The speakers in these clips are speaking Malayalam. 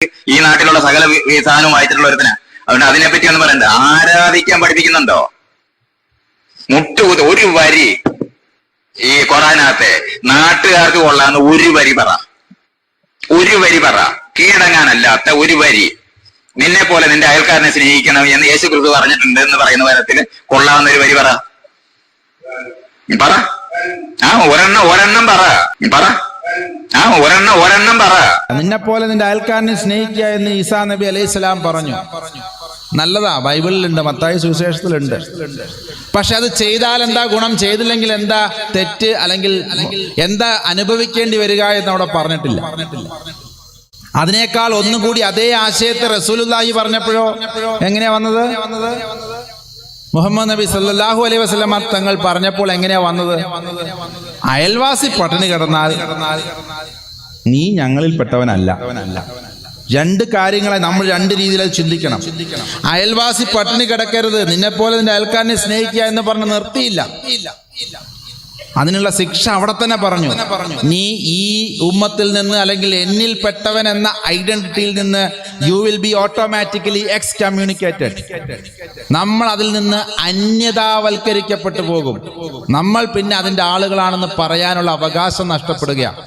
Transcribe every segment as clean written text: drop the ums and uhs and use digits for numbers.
ഈ നാട്ടിലുള്ള സകല സാധനവും വായിച്ചിട്ടുള്ള ഒരുത്തനാ. അതുകൊണ്ട് അതിനെപ്പറ്റി ഒന്നും പറയണ്ട. ആരാധിക്കാൻ പഠിപ്പിക്കുന്നുണ്ടോ? ഒരു വരി ഈ ഖുർആനകത്തെ നാട്ടുകാർക്ക് കൊള്ളാന്ന് ഒരു വരി പറ, കീഴടങ്ങാനല്ലാത്ത ഒരു വരി. നിന്നെ പോലെ നിന്റെ അയൽക്കാരനെ സ്നേഹിക്കണം എന്ന് യേശു ക്രിസ്തു പറഞ്ഞിട്ടുണ്ട് എന്ന് പറയുന്ന തരത്തിൽ കൊള്ളാവുന്ന ഒരു വരി പറ. ഒരെണ്ണം പറ. നിന്നെ പോലെ നിന്റെ അയൽക്കാരനെ സ്നേഹിക്കുക എന്ന് ഈസാ നബി അലൈഹിസ്സലാം പറഞ്ഞു. നല്ലതാ, ബൈബിളിലുണ്ട്, മത്തായി സുവിശേഷത്തിലുണ്ട്. പക്ഷെ അത് ചെയ്താൽ എന്താ ഗുണം, ചെയ്തില്ലെങ്കിൽ എന്താ തെറ്റ്, അല്ലെങ്കിൽ എന്താ അനുഭവിക്കേണ്ടി വരിക എന്ന് അവിടെ പറഞ്ഞിട്ടില്ല. അതിനേക്കാൾ ഒന്നുകൂടി അതേ ആശയത്തെ റസൂലുള്ളാഹി പറഞ്ഞപ്പോഴോ എങ്ങനെയാ വന്നത്? മുഹമ്മദ് നബി സല്ലല്ലാഹു അലൈഹി വസല്ലം തങ്ങൾ പറഞ്ഞപ്പോൾ എങ്ങനെയാ വന്നത്? അയൽവാസി പട്ടിണി കിടന്നാൽ നീ ഞങ്ങളിൽപ്പെട്ടവനല്ല. രണ്ട് കാര്യങ്ങളെ നമ്മൾ രണ്ട് രീതിയിൽ ചിന്തിക്കണം. അയൽവാസി പട്ടിണി കിടക്കരുത്, നിന്നെപ്പോലെ നിന്റെ അയൽക്കാരനെ സ്നേഹിക്കുക എന്ന് പറഞ്ഞ് നിർത്തിയില്ല. അതിനുള്ള ശിക്ഷ അവിടെ തന്നെ പറഞ്ഞു. നീ ഈ ഉമ്മത്തിൽ നിന്ന് അല്ലെങ്കിൽ എന്നിൽ പെട്ടവൻ എന്ന ഐഡന്റിറ്റിയിൽ നിന്ന് you will be automatically excommunicated. നമ്മൾ അതിൽ നിന്ന് അന്യതാവൽക്കരിക്കപ്പെട്ടു പോകും. നമ്മൾ പിന്നെ അതിന്റെ ആളുകളാണെന്ന് പറയാനുള്ള അവകാശം നഷ്ടപ്പെടുകയാണ്.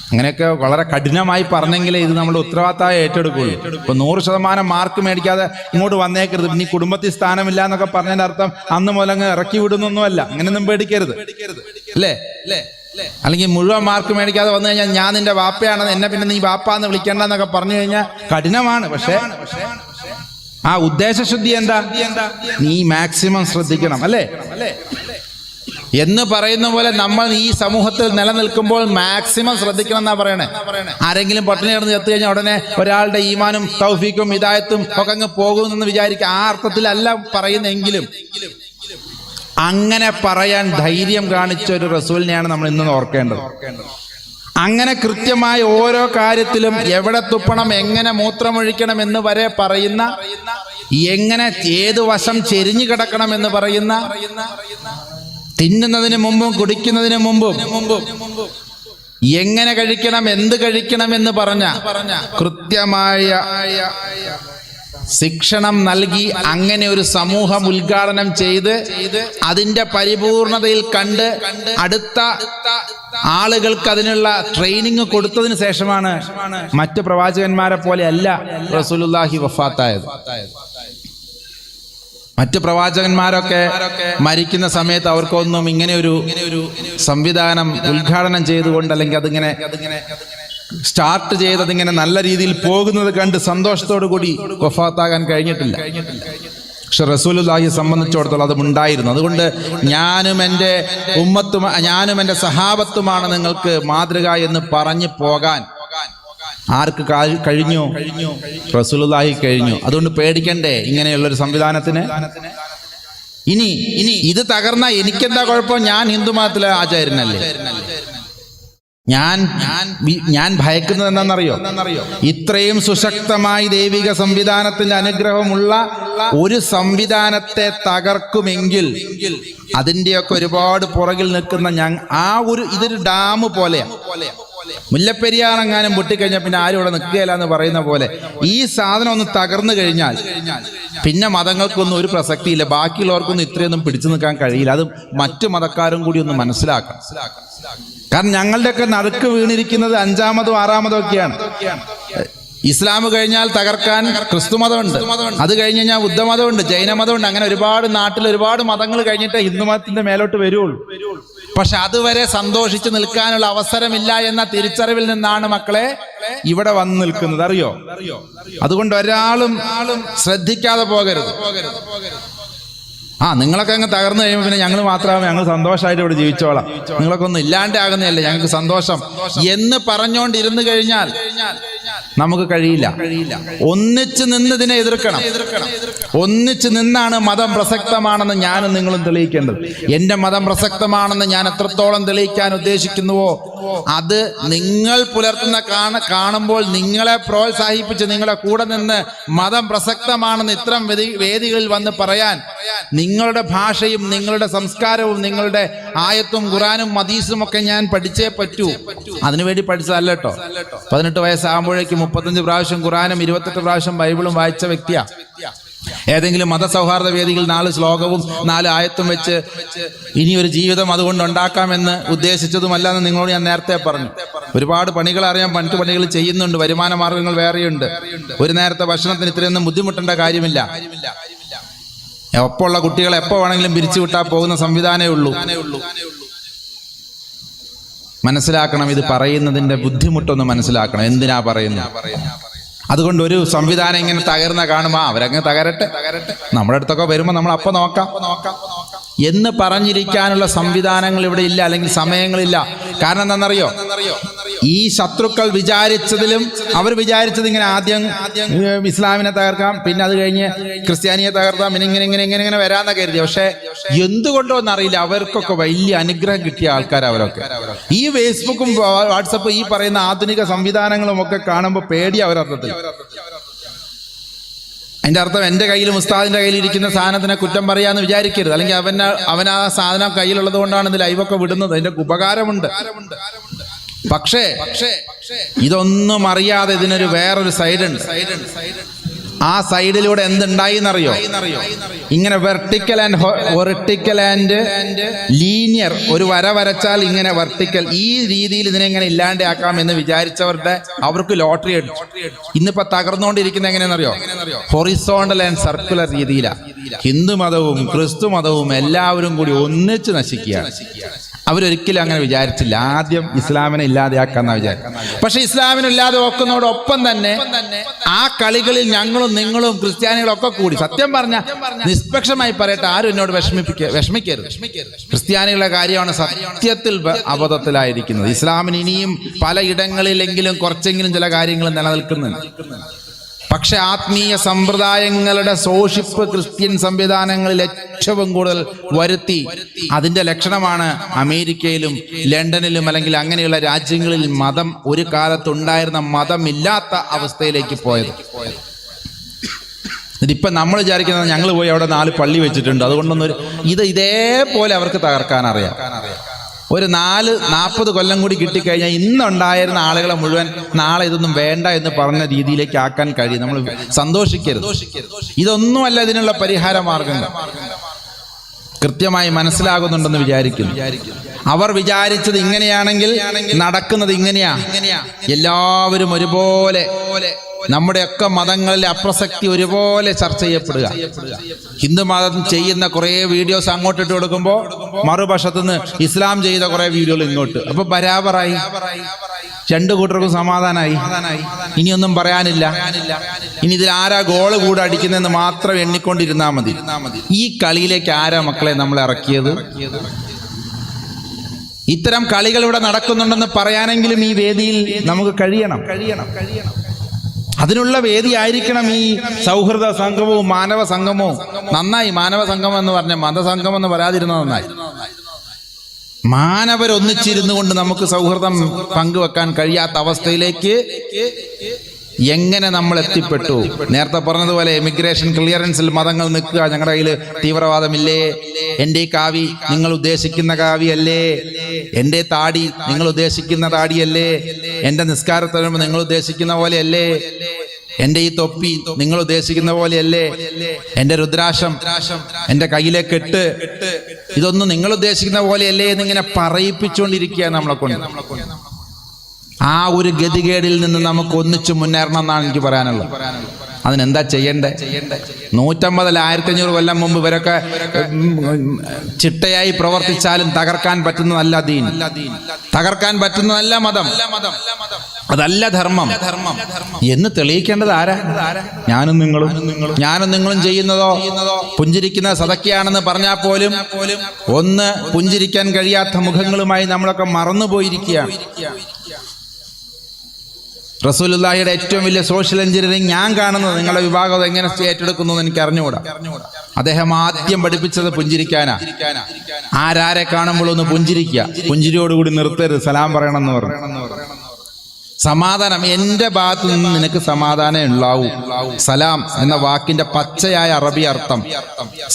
അങ്ങനെയൊക്കെ വളരെ കഠിനമായി പറഞ്ഞെങ്കിലേ ഇത് നമ്മുടെ ഉത്തരവാദിത്തമായി ഏറ്റെടുക്കുള്ളൂ. ഇപ്പൊ 100% മാർക്ക് മേടിക്കാതെ ഇങ്ങോട്ട് വന്നേക്കരുത്, നീ കുടുംബത്തിൽ സ്ഥാനമില്ല എന്നൊക്കെ പറഞ്ഞതിന്റെ അർത്ഥം അന്ന് മുതൽ അങ്ങ് ഇറക്കി വിടുന്നൊന്നുമല്ല. അങ്ങനെയൊന്നും പേടിക്കരുത്, അല്ലേ? അല്ലെങ്കിൽ മുഴുവൻ മാർക്ക് മേടിക്കാതെ വന്നു കഴിഞ്ഞാൽ ഞാൻ നിന്റെ വാപ്പയാണെന്ന്, എന്നെ പിന്നെ നീ വാപ്പാന്ന് വിളിക്കേണ്ടെന്നൊക്കെ പറഞ്ഞു കഴിഞ്ഞാൽ കഠിനമാണ്. പക്ഷെ ആ ഉദ്ദേശശുദ്ധി എന്താ? നീ മാക്സിമം ശ്രദ്ധിക്കണം, അല്ലേ എന്ന് പറയുന്ന പോലെ നമ്മൾ ഈ സമൂഹത്തിൽ നിലനിൽക്കുമ്പോൾ മാക്സിമം ശ്രദ്ധിക്കണം എന്നാ പറയണേ. ആരെങ്കിലും പട്ടിണി കിടന്ന് ചത്തു കഴിഞ്ഞാൽ ഉടനെ ഒരാളുടെ ഈമാനും തൗഫീക്കും ഹിദായത്തും ഒക്കെ അങ്ങ് പോകുമെന്ന് വിചാരിക്കുക. ആ അർത്ഥത്തിലല്ല പറയുന്നെങ്കിലും അങ്ങനെ പറയാൻ ധൈര്യം കാണിച്ച ഒരു റസൂലിനെയാണ് നമ്മൾ ഇന്ന് ഓർക്കേണ്ടത്. അങ്ങനെ കൃത്യമായി ഓരോ കാര്യത്തിലും എവിടെ തുപ്പണം, എങ്ങനെ മൂത്രമൊഴിക്കണം എന്ന് വരെ പറയുന്ന, എങ്ങനെ ഏത് വശം ചെരിഞ്ഞു കിടക്കണം എന്ന് പറയുന്ന, തിന്നുന്നതിന് മുമ്പും കുടിക്കുന്നതിന് മുമ്പും എങ്ങനെ കഴിക്കണം, എന്ത് കഴിക്കണം എന്ന് പറഞ്ഞ കൃത്യമായ ശിക്ഷണം നൽകി അങ്ങനെ ഒരു സമൂഹം ഉദ്ഘാടനം ചെയ്ത് അതിന്റെ പരിപൂർണതയിൽ കണ്ട് അടുത്ത ആളുകൾക്ക് അതിനുള്ള ട്രെയിനിങ് കൊടുത്തതിന് ശേഷമാണ് മറ്റു പ്രവാചകന്മാരെ പോലെ അല്ല റസൂലുള്ളാഹി വഫാത്തായത്. മറ്റു പ്രവാചകന്മാരൊക്കെ മരിക്കുന്ന സമയത്ത് അവർക്കൊന്നും ഇങ്ങനെ ഒരു സംവിധാനം ഉദ്ഘാടനം ചെയ്തുകൊണ്ട്, അല്ലെങ്കിൽ അതിങ്ങനെ സ്റ്റാർട്ട് ചെയ്തതിങ്ങനെ നല്ല രീതിയിൽ പോകുന്നത് കണ്ട് സന്തോഷത്തോടു കൂടി വഫാത്താകാൻ കഴിഞ്ഞിട്ടില്ല. പക്ഷെ റസൂലുള്ളാഹിയെ സംബന്ധിച്ചിടത്തോളം അത് ഉണ്ടായിരുന്നു. അതുകൊണ്ട് ഞാനും എൻ്റെ ഉമ്മത്തും ഞാനും എൻ്റെ സഹാബത്തുമാണ് നിങ്ങൾക്ക് മാതൃക എന്ന് പറഞ്ഞു പോകാൻ ആർക്ക് കഴിഞ്ഞു? റസൂലുള്ളാഹി കഴിഞ്ഞു. അതുകൊണ്ട് പേടിക്കണ്ടേ ഇങ്ങനെയുള്ളൊരു സംവിധാനത്തിന്. ഇനി ഇത് തകർന്ന എനിക്കെന്താ കുഴപ്പം? ഞാൻ ഹിന്ദു മതത്തിലെ ആചാര്യനല്ലേ. ഞാൻ ഭയക്കുന്നത് എന്താണെന്നറിയോ? ഇത്രയും സുശക്തമായി ദൈവിക സംവിധാനത്തിന്റെ അനുഗ്രഹമുള്ള ഒരു സംവിധാനത്തെ തകർക്കുമെങ്കിൽ അതിന്റെയൊക്കെ ഒരുപാട് പുറകിൽ നിൽക്കുന്ന ഇതൊരു ഡാം പോലെയാണ്. മുല്ലപ്പെരിയാറെങ്ങാനും പൊട്ടിക്കഴിഞ്ഞാൽ പിന്നെ ആരും ഇവിടെ നിൽക്കുകയില്ല എന്ന് പറയുന്ന പോലെ ഈ സാധനം ഒന്ന് തകർന്നു കഴിഞ്ഞാൽ പിന്നെ മതങ്ങൾക്കൊന്നും ഒരു പ്രസക്തിയില്ല. ബാക്കിയുള്ളവർക്കൊന്നും ഇത്രയൊന്നും പിടിച്ചു നിൽക്കാൻ കഴിയില്ല. അത് മറ്റു മതക്കാരും കൂടി ഒന്ന് മനസ്സിലാക്കണം. കാരണം ഞങ്ങളുടെയൊക്കെ നടുക്ക് വീണിരിക്കുന്നത് 5-മതോ 6-മതോ ഒക്കെയാണ്. ഇസ്ലാം കഴിഞ്ഞാൽ തകർക്കാൻ ക്രിസ്തു മതമുണ്ട്, അത് കഴിഞ്ഞ് കഴിഞ്ഞാൽ ബുദ്ധമതമുണ്ട്, ജൈനമതമുണ്ട്. അങ്ങനെ ഒരുപാട് നാട്ടിൽ ഒരുപാട് മതങ്ങൾ കഴിഞ്ഞിട്ട് ഹിന്ദു മതത്തിന്റെ മേലോട്ട് വരുള്ളൂ. പക്ഷെ അതുവരെ സന്തോഷിച്ച് നിൽക്കാനുള്ള അവസരമില്ല എന്ന തിരിച്ചറിവിൽ നിന്നാണ് മക്കളെ ഇവിടെ വന്നു നിൽക്കുന്നത്. അറിയോ? അതുകൊണ്ട് ഒരാളും ശ്രദ്ധിക്കാതെ പോകരുത്. നിങ്ങളൊക്കെ അങ്ങ് തകർന്നു കഴിയുമ്പോൾ പിന്നെ ഞങ്ങൾ മാത്രമാകുമ്പോൾ ഞങ്ങൾ സന്തോഷമായിട്ട് ഇവിടെ ജീവിച്ചോളാം, നിങ്ങളൊക്കെ ഒന്നും ഇല്ലാണ്ട് ആകുന്നതല്ലേ ഞങ്ങൾക്ക് സന്തോഷം എന്ന് പറഞ്ഞുകൊണ്ടിരുന്നു കഴിഞ്ഞാൽ നമുക്ക് കഴിയില്ല. ഒന്നിച്ച് നിന്ന് ഇതിനെ എതിർക്കണം. ഒന്നിച്ച് നിന്നാണ് മതം പ്രസക്തമാണെന്ന് ഞാനും നിങ്ങളും തെളിയിക്കേണ്ടത്. എന്റെ മതം പ്രസക്തമാണെന്ന് ഞാൻ എത്രത്തോളം തെളിയിക്കാൻ ഉദ്ദേശിക്കുന്നുവോ അത് നിങ്ങൾ പുലർത്തുന്ന കാണുമ്പോൾ നിങ്ങളെ പ്രോത്സാഹിപ്പിച്ച് നിങ്ങളെ കൂടെ നിന്ന് മതം പ്രസക്തമാണെന്ന് ഇത്തരം വേദികളിൽ വന്ന് പറയാൻ നിങ്ങളുടെ ഭാഷയും നിങ്ങളുടെ സംസ്കാരവും നിങ്ങളുടെ ആയത്തും ഖുറാനും ഹദീസും ഒക്കെ ഞാൻ പഠിച്ചേ പറ്റൂ. അതിനുവേണ്ടി പഠിച്ചതല്ല കേട്ടോ. 18 വയസ്സാകുമ്പോഴേക്കും 35 പ്രാവശ്യം ഖുറാനും 28 പ്രാവശ്യം ബൈബിളും വായിച്ച വ്യക്തിയാ. ഏതെങ്കിലും മതസൗഹാർദ്ദ വേദിയിൽ 4 ശ്ലോകവും 4 ആയത്തും വെച്ച് ഇനിയൊരു ജീവിതം അതുകൊണ്ട് ഉണ്ടാക്കാമെന്ന് ഉദ്ദേശിച്ചതുമല്ല എന്ന് നിങ്ങളോട് ഞാൻ നേരത്തെ പറഞ്ഞു. ഒരുപാട് പണികൾ അറിയാം, മറ്റു പണികൾ ചെയ്യുന്നുണ്ട്, വരുമാന മാർഗങ്ങൾ വേറെയുണ്ട്. ഒരു നേരത്തെ ഭക്ഷണത്തിന് ഇത്രയൊന്നും ബുദ്ധിമുട്ടേണ്ട കാര്യമില്ല. ഒപ്പമുള്ള കുട്ടികളെ എപ്പോ വേണമെങ്കിലും പിരിച്ചു വിട്ടാൽ പോകുന്ന സംവിധാനമേ ഉള്ളൂ. മനസ്സിലാക്കണം, ഇത് പറയുന്നതിന്റെ ബുദ്ധിമുട്ടൊന്ന് മനസ്സിലാക്കണം. എന്തിനാ പറയുന്നത്? അതുകൊണ്ട് ഒരു സംവിധാനം ഇങ്ങനെ തകർന്ന കാണുമ്പോ അവരങ്ങ് തകരട്ടെ, നമ്മുടെ അടുത്തൊക്കെ വരുമ്പോ നമ്മൾ അപ്പൊ നോക്കാം എന്ന് പറഞ്ഞിരിക്കാനുള്ള സംവിധാനങ്ങൾ ഇവിടെ ഇല്ല, അല്ലെങ്കിൽ സമയങ്ങളില്ല. കാരണം എന്താണെന്നറിയോ? ഈ ശത്രുക്കൾ വിചാരിച്ചതിലും അവർ വിചാരിച്ചത് ഇങ്ങനെ ആദ്യം ഇസ്ലാമിനെ തകർക്കാം, പിന്നെ അത് കഴിഞ്ഞ് ക്രിസ്ത്യാനിയെ തകർക്കാം, പിന്നെ ഇങ്ങനെ വരാന്ന കരുതി. പക്ഷെ എന്തുകൊണ്ടോ എന്നറിയില്ല, അവർക്കൊക്കെ വലിയ അനുഗ്രഹം കിട്ടിയ ആൾക്കാർ അവരൊക്കെ. ഈ ഫേസ്ബുക്കും വാട്സപ്പും ഈ പറയുന്ന ആധുനിക സംവിധാനങ്ങളും ഒക്കെ കാണുമ്പോൾ പേടി അവരർത്ഥത്തിൽ. അതിന്റെ അർത്ഥം എൻ്റെ കയ്യിലും ഉസ്താദിന്റെ കയ്യിൽ ഇരിക്കുന്ന സാധനത്തിനെ കുറ്റം പറയാന്ന് വിചാരിക്കരുത്. അല്ലെങ്കിൽ അവൻ ആ സാധനം കയ്യിലുള്ളത് കൊണ്ടാണ് ഇത് ലൈവൊക്കെ വിടുന്നത്. അതിന്റെ ഉപകാരമുണ്ട്. പക്ഷേ ഇതൊന്നും അറിയാതെ ഇതിനൊരു വേറൊരു സൈഡുണ്ട്. ആ സൈഡിലൂടെ എന്തുണ്ടായി എന്നറിയോ? ഇങ്ങനെ വെർട്ടിക്കൽ ആൻഡ് ലീനിയർ, ഒരു വര വരച്ചാൽ ഇങ്ങനെ വെർട്ടിക്കൽ, ഈ രീതിയിൽ ഇതിനെ ഇങ്ങനെ ഇല്ലാണ്ടാക്കാം എന്ന് അവർക്ക് ലോട്ടറി അടിച്ചു. ഇന്നിപ്പോ തകർന്നുകൊണ്ടിരിക്കുന്ന എങ്ങനെയെന്നറിയോ? ഹൊറിസോണ്ടൽ ആൻഡ് സർക്കുലർ രീതിയിലാണ്. ഹിന്ദു മതവും ക്രിസ്തു മതവും എല്ലാവരും കൂടി ഒന്നിച്ച് നശിക്കുകയാണ്. അവരൊരിക്കലും അങ്ങനെ വിചാരിച്ചില്ല. ആദ്യം ഇസ്ലാമിനെ ഇല്ലാതെയാക്കാന്ന വിചാരിച്ചു. പക്ഷെ ഇസ്ലാമിനെ ഇല്ലാതെ വെക്കുന്നതോടൊപ്പം തന്നെ ആ കളികളിൽ ഞങ്ങളും നിങ്ങളും ക്രിസ്ത്യാനികളും ഒക്കെ കൂടി, സത്യം പറഞ്ഞ നിഷ്പക്ഷമായി പറയട്ടെ, ആരും എന്നോട് വിഷമിക്കരുത്. ക്രിസ്ത്യാനികളുടെ കാര്യമാണ് സത്യത്തിൽ അബദ്ധത്തിലായിരിക്കുന്നത്. ഇസ്ലാമിന് ഇനിയും പലയിടങ്ങളിലെങ്കിലും കുറച്ചെങ്കിലും ചില കാര്യങ്ങൾ നിലനിൽക്കുന്നുണ്ട്. പക്ഷെ ആത്മീയ സമ്പ്രദായങ്ങളുടെ ശോഷിപ്പ് ക്രിസ്ത്യൻ സംവിധാനങ്ങളിൽ ഏറ്റവും കൂടുതൽ വരുത്തി. അതിന്റെ ലക്ഷണമാണ് അമേരിക്കയിലും ലണ്ടനിലും അല്ലെങ്കിൽ അങ്ങനെയുള്ള രാജ്യങ്ങളിൽ മതം ഒരു കാലത്തുണ്ടായിരുന്ന മതമില്ലാത്ത അവസ്ഥയിലേക്ക് പോയത്. ഇതിപ്പം നമ്മൾ വിചാരിക്കുന്നത് ഞങ്ങൾ പോയി അവിടെ 4 പള്ളി വെച്ചിട്ടുണ്ട്, അതുകൊണ്ടൊന്നും ഇതേപോലെ അവർക്ക് തകർക്കാൻ അറിയാം. ഒരു 40 കൊല്ലം കൂടി കിട്ടിക്കഴിഞ്ഞാൽ ഇന്നുണ്ടായിരുന്ന ആളുകളെ മുഴുവൻ നാളെ ഇതൊന്നും വേണ്ട എന്ന് പറഞ്ഞ രീതിയിലേക്ക് ആക്കാൻ കഴിയും. നമ്മൾ സന്തോഷിക്കരുത്. ഇതൊന്നുമല്ല ഇതിനുള്ള പരിഹാര മാർഗങ്ങൾ. കൃത്യമായി മനസ്സിലാകുന്നുണ്ടെന്ന് വിചാരിക്കുന്നു. അവർ വിചാരിച്ചത് ഇങ്ങനെയാണെങ്കിൽ നടക്കുന്നത് ഇങ്ങനെയാ. എല്ലാവരും ഒരുപോലെ, നമ്മുടെയൊക്കെ മതങ്ങളിലെ അപ്രസക്തി ഒരുപോലെ ചർച്ച ചെയ്യപ്പെടുക. ഹിന്ദു മതം ചെയ്യുന്ന കുറെ വീഡിയോസ് അങ്ങോട്ടിട്ട് കൊടുക്കുമ്പോൾ മറുപക്ഷത്തു നിന്ന് ഇസ്ലാം ചെയ്ത കുറെ വീഡിയോകൾ ഇങ്ങോട്ട്. അപ്പൊ ബരാബറായി, 2 കൂട്ടർക്കും സമാധാനമായി. ഇനിയൊന്നും പറയാനില്ല. ഇനി ഇതിൽ ആരാ ഗോള് കൂടെ അടിക്കുന്നതെന്ന് മാത്രം എണ്ണിക്കൊണ്ടിരുന്നാൽ മതി. ഈ കളിയിലേക്ക് ആരാ മക്കളെ നമ്മളെ ഇറക്കിയത്? ഇത്തരം കളികൾ ഇവിടെ നടക്കുന്നുണ്ടെന്ന് പറയാനെങ്കിലും ഈ വേദിയിൽ നമുക്ക് കഴിയണം. അതിനുള്ള വേദി ആയിരിക്കണം ഈ സൗഹൃദ സംഗമവും മാനവ സംഗമവും. നന്നായി മാനവ സംഗമം എന്ന് പറഞ്ഞ മതസംഗമം എന്ന് പറയാതിരുന്നത് നന്നായി. മാനവരൊന്നിച്ചിരുന്നു കൊണ്ട് നമുക്ക് സൗഹൃദം പങ്കുവെക്കാൻ കഴിയാത്ത അവസ്ഥയിലേക്ക് എങ്ങനെ നമ്മൾ എത്തിപ്പെട്ടു? നേരത്തെ പറഞ്ഞതുപോലെ എമിഗ്രേഷൻ ക്ലിയറൻസിൽ മതങ്ങൾ നിൽക്കുക. ഞങ്ങളുടെ കയ്യിൽ തീവ്രവാദമില്ലേ? എൻ്റെ കാവി നിങ്ങൾ ഉദ്ദേശിക്കുന്ന കാവിയല്ലേ? എൻ്റെ താടി നിങ്ങൾ ഉദ്ദേശിക്കുന്ന താടിയല്ലേ? എൻ്റെ നിസ്കാരത്തിന് നിങ്ങൾ ഉദ്ദേശിക്കുന്ന പോലെയല്ലേ? എൻ്റെ ഈ തൊപ്പി നിങ്ങൾ ഉദ്ദേശിക്കുന്ന പോലെയല്ലേ? എൻ്റെ രുദ്രാക്ഷം, എൻ്റെ കയ്യിലെ കെട്ട്, ഇതൊന്നും നിങ്ങൾ ഉദ്ദേശിക്കുന്ന പോലെയല്ലേ എന്നിങ്ങനെ പറയിപ്പിച്ചുകൊണ്ടിരിക്കുക നമ്മളെ കൊണ്ട്. ആ ഒരു ഗതികേടിൽ നിന്ന് നമുക്ക് ഒന്നിച്ചു മുന്നേറണം എന്നാണ് എനിക്ക് പറയാനുള്ളത്. അതിനെന്താ ചെയ്യണ്ടേ? 150 അല്ല 1500 കൊല്ലം മുമ്പ് ഇവരൊക്കെ ചിട്ടയായി പ്രവർത്തിച്ചാലും തകർക്കാൻ പറ്റുന്നതല്ല ദീൻ, തകർക്കാൻ പറ്റുന്നതല്ല മതം, അതല്ല ധർമ്മം എന്ന് തെളിയിക്കേണ്ടത് ആരാ? ഞാനും നിങ്ങളും ചെയ്യുന്നതോ പുഞ്ചിരിക്കുന്ന സദക്കയാണെന്ന് പറഞ്ഞാൽ പോലും ഒന്ന് പുഞ്ചിരിക്കാൻ കഴിയാത്ത മുഖങ്ങളുമായി നമ്മളൊക്കെ മറന്നുപോയിരിക്കുകയാണ്. റസൂലുള്ളാഹിയുടെ ഏറ്റവും വലിയ സോഷ്യൽ എഞ്ചിനീയറിംഗ് ഞാൻ കാണുന്നത്, നിങ്ങളുടെ വിഭാഗം എങ്ങനെ ഏറ്റെടുക്കുന്നു എന്ന് എനിക്ക് അറിഞ്ഞുകൂടാ. അദ്ദേഹം ആദ്യം പഠിപ്പിച്ചത് പുഞ്ചിരിക്കാനാ. ആരാരെ കാണുമ്പോൾ ഒന്ന് പുഞ്ചിരിക്കുക, പുഞ്ചിരിയോടുകൂടി നിർത്തരുത്, സലാം പറയണം എന്ന് പറഞ്ഞു. സമാധാനം എൻ്റെ ഭാഗത്തു നിന്ന് നിനക്ക് സമാധാനം ഉണ്ടാവൂ. സലാം എന്ന വാക്കിന്റെ പച്ചയായ അറബി അർത്ഥം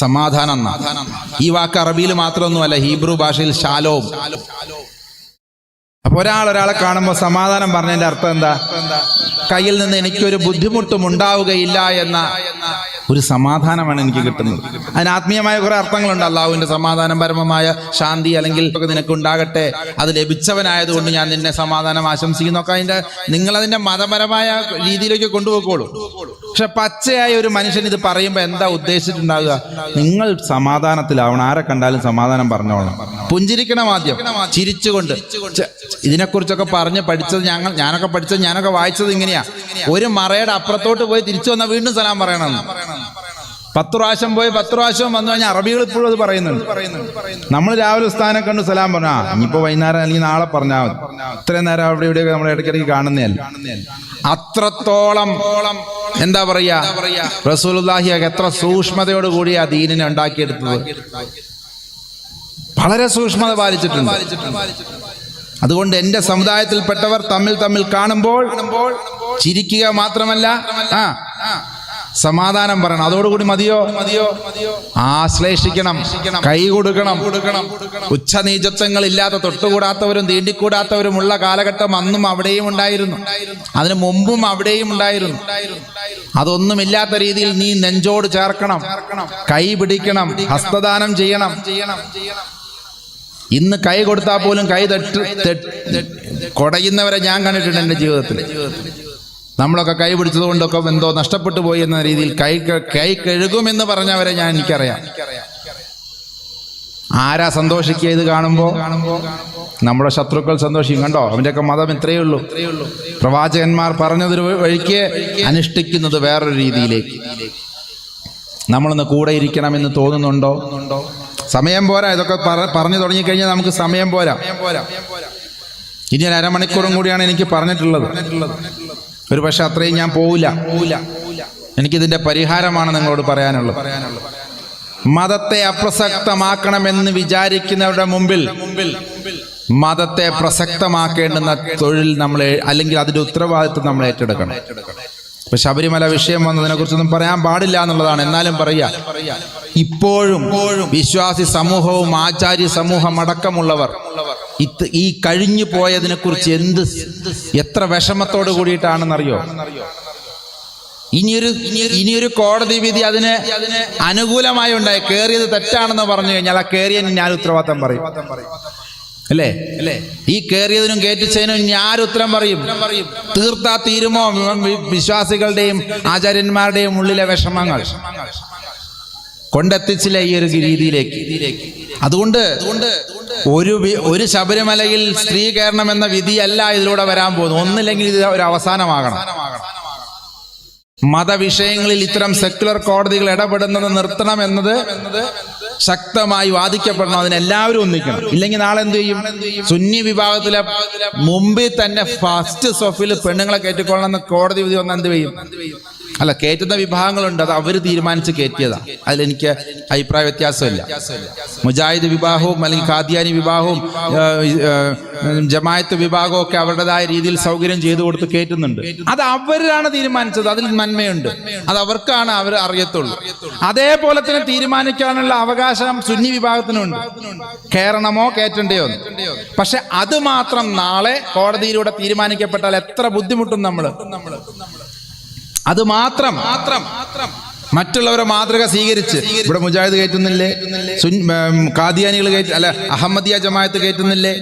സമാധാനം എന്നാണ്. ഈ വാക്ക് അറബിയിൽ മാത്രമൊന്നുമല്ല, ഹീബ്രു ഭാഷയിൽ ഷാലോം. അപ്പൊ ഒരാളെ കാണുമ്പോൾ സമാധാനം പറഞ്ഞതിന്റെ അർത്ഥം എന്താ? കയ്യിൽ നിന്ന് എനിക്കൊരു ബുദ്ധിമുട്ടും ഉണ്ടാവുകയില്ല എന്ന ഒരു സമാധാനമാണ് എനിക്ക് കിട്ടുന്നത്. അതിന് ആത്മീയമായ കുറെ അർത്ഥങ്ങളുണ്ട്. അള്ളാഹുവിന്റെ സമാധാനം, പരമമായ ശാന്തി, അല്ലെങ്കിൽ നിനക്ക് ഉണ്ടാകട്ടെ, അത് ലഭിച്ചവനായതുകൊണ്ട് ഞാൻ നിന്നെ സമാധാനം ആശംസിക്കുന്നൊക്കെ നിങ്ങളതിന്റെ മതപരമായ രീതിയിലേക്ക് കൊണ്ടുപോയിക്കോളൂ. പക്ഷെ പച്ചയായ ഒരു മനുഷ്യൻ ഇത് പറയുമ്പോൾ എന്താ ഉദ്ദേശിച്ചിട്ടുണ്ടാകുക? നിങ്ങൾ സമാധാനത്തിലാവണം, ആരെ കണ്ടാലും സമാധാനം പറഞ്ഞോളണം, പുഞ്ചിരിക്കണം, ആദ്യം ചിരിച്ചുകൊണ്ട്. ഇതിനെക്കുറിച്ചൊക്കെ പറഞ്ഞ് പഠിച്ചത് ഞാനൊക്കെ വായിച്ചത് ഇങ്ങനെയാ. ഒരു മറയുടെ അപ്പുറത്തോട്ട് പോയി തിരിച്ചു വന്നാൽ വീണ്ടും സലാം പറയണം. 10 പ്രാവശ്യം പോയി 10 പ്രാവശ്യം വന്നു കഴിഞ്ഞാൽ അറബികൾ ഇപ്പോഴും അത് പറയുന്നുണ്ട്. നമ്മൾ രാവിലെ ഉസ്താദിനെ കണ്ടു സലാം പറഞ്ഞു, ഇനിയിപ്പോ വൈകുന്നേരം അല്ലെങ്കിൽ നാളെ പറഞ്ഞാൽ മതി. ഇത്രയും നേരം അവിടെ ഇവിടെയൊക്കെ നമ്മൾ ഇടയ്ക്കിടയ്ക്ക് കാണുന്നതല്ല. അത്രത്തോളം എന്താ പറയാ, റസൂലുള്ളാഹി എത്ര സൂക്ഷ്മതയോടുകൂടി ആ ദീനിനെ ഉണ്ടാക്കിയെടുത്തത്. വളരെ സൂക്ഷ്മത പാലിച്ചിട്ടുണ്ട്. അതുകൊണ്ട് എൻ്റെ സമുദായത്തിൽപ്പെട്ടവർ തമ്മിൽ കാണുമ്പോൾ ചിരിക്കുക മാത്രമല്ല, സമാധാനം പറയണം. അതോടുകൂടി മതിയോ? ആശ്ലേഷിക്കണം, കൈ കൊടുക്കണം. ഉച്ചനീചത്വങ്ങൾ ഇല്ലാത്ത, തൊട്ടുകൂടാത്തവരും തീണ്ടിക്കൂടാത്തവരുമുള്ള കാലഘട്ടം അന്നും അവിടെയും ഉണ്ടായിരുന്നു, അതിനു മുമ്പും അവിടെയും ഉണ്ടായിരുന്നു. അതൊന്നുമില്ലാത്ത രീതിയിൽ നീ നെഞ്ചോട് ചേർക്കണം, കൈ പിടിക്കണം, ഹസ്തദാനം ചെയ്യണം. ഇന്ന് കൈ കൊടുത്താൽ പോലും കൈ കൊടയുന്നവരെ ഞാൻ കണ്ടിട്ടുണ്ട് എൻ്റെ ജീവിതത്തിൽ. നമ്മളൊക്കെ കൈ പിടിച്ചത് കൊണ്ടൊക്കെ എന്തോ നഷ്ടപ്പെട്ടു പോയി എന്ന രീതിയിൽ കൈ കഴുകുമെന്ന് പറഞ്ഞവരെ എനിക്കറിയാം. ആരാ സന്തോഷിക്കുക ഇത് കാണുമ്പോൾ? നമ്മുടെ ശത്രുക്കൾ സന്തോഷിക്കും. കണ്ടോ, അവൻ്റെയൊക്കെ മതം ഇത്രയേ ഉള്ളൂ. പ്രവാചകന്മാർ പറഞ്ഞതൊരു വഴിക്ക്, അനുഷ്ഠിക്കുന്നത് വേറൊരു രീതിയിലേക്ക്. നമ്മളൊന്ന് കൂടെ ഇരിക്കണമെന്ന് തോന്നുന്നുണ്ടോ? സമയം പോരാ. ഇതൊക്കെ പറഞ്ഞു തുടങ്ങിക്കഴിഞ്ഞാൽ നമുക്ക് സമയം പോരാ. ഇനി ഒരു അരമണിക്കൂറും കൂടിയാണ് എനിക്ക് പറഞ്ഞിട്ടുള്ളത്. ഒരു പക്ഷെ അത്രയും ഞാൻ പോവില്ല. എനിക്കിതിന്റെ പരിഹാരമാണ് നിങ്ങളോട് പറയാനുള്ളത്. മതത്തെ അപ്രസക്തമാക്കണമെന്ന് വിചാരിക്കുന്നവരുടെ മുമ്പിൽ മതത്തെ പ്രസക്തമാക്കേണ്ടുന്ന തൊഴിൽ നമ്മൾ, അല്ലെങ്കിൽ അതിന്റെ ഉത്തരവാദിത്വം നമ്മൾ ഏറ്റെടുക്കണം. ഇപ്പൊ ശബരിമല വിഷയം വന്നതിനെ കുറിച്ചൊന്നും പറയാൻ പാടില്ല എന്നുള്ളതാണ്. എന്നാലും പറയാ, ഇപ്പോഴും വിശ്വാസി സമൂഹവും ആചാര്യ സമൂഹം അടക്കമുള്ളവർ ഈ കഴിഞ്ഞു പോയതിനെ കുറിച്ച് എത്ര വിഷമത്തോട് കൂടിയിട്ടാണെന്നറിയോ? ഇനിയൊരു കോടതി വിധി അതിന് അനുകൂലമായി ഉണ്ടായി, കേറിയത് തെറ്റാണെന്ന് പറഞ്ഞു കഴിഞ്ഞാൽ ആ കേറിയതിന് ഞാൻ ഉത്തരവാദിത്തം പറയും, അല്ലേ? ഈ കേറിയതിനും കയറ്റിച്ചതിനും ഞാൻ ഉത്തരം പറയും. തീർത്താ തീരുമോ വിശ്വാസികളുടെയും ആചാര്യന്മാരുടെയും ഉള്ളിലെ വിഷമങ്ങൾ? കൊണ്ടെത്തിച്ചില്ല ഈ ഒരു രീതിയിലേക്ക്. അതുകൊണ്ട് ഒരു ശബരിമലയിൽ സ്ത്രീ കയറണമെന്ന വിധിയല്ല ഇതിലൂടെ വരാൻ പോകുന്നു. ഒന്നില്ലെങ്കിൽ ഇത് ഒരു അവസാനമാകണം. മതവിഷയങ്ങളിൽ ഇത്തരം സെക്യുലർ കോടതികൾ ഇടപെടുന്നത് നിർത്തണം എന്നത് ശക്തമായി വാദിക്കപ്പെടണം. അതിനെല്ലാവരും ഒന്നിക്കണം. ഇല്ലെങ്കിൽ നാളെ എന്ത് ചെയ്യും? സുന്നി വിഭാഗത്തിലെ മുമ്പിൽ തന്നെ ഫസ്റ്റ് സോഫിൽ പെണ്ണുങ്ങളെ കയറ്റിക്കൊള്ളണമെന്ന് കോടതി വിധി വന്നാൽ എന്ത് ചെയ്യും? അല്ല, കയറ്റുന്ന വിഭാഗങ്ങളുണ്ട്, അത് അവർ തീരുമാനിച്ച് കയറ്റിയതാണ്. അതിലെനിക്ക് അഭിപ്രായ വ്യത്യാസമില്ല. മുജാഹിദ് വിഭാഗവും അല്ലെങ്കിൽ ഖാദിയാനി വിഭാഗവും ജമായത്ത് വിഭാഗവും ഒക്കെ അവരുടേതായ രീതിയിൽ സൗകര്യം ചെയ്തു കൊടുത്ത് കയറ്റുന്നുണ്ട്. അത് അവരാണ് തീരുമാനിച്ചത്. അതിൽ നന്മയുണ്ട്, അത് അവർക്കാണ് അവർ അറിയത്തുള്ളൂ. അതേപോലെ തന്നെ തീരുമാനിക്കാനുള്ള അവകാശം സുന്നി വിഭാഗത്തിനുണ്ട്, കയറണമോ കയറ്റണ്ടയോ. പക്ഷെ അത് മാത്രം നാളെ കോടതിയിലൂടെ തീരുമാനിക്കപ്പെട്ടാൽ എത്ര ബുദ്ധിമുട്ടും നമ്മൾ. അത് മാത്രം മറ്റുള്ളവരെ മാതൃക സ്വീകരിച്ച് ഇവിടെ മുജാഹിദ് കയറ്റുന്നില്ലേ, ഖാദിയാനികൾ അല്ല അഹമ്മദിയ ജമായത്ത് കയറ്റുന്നില്ലേ,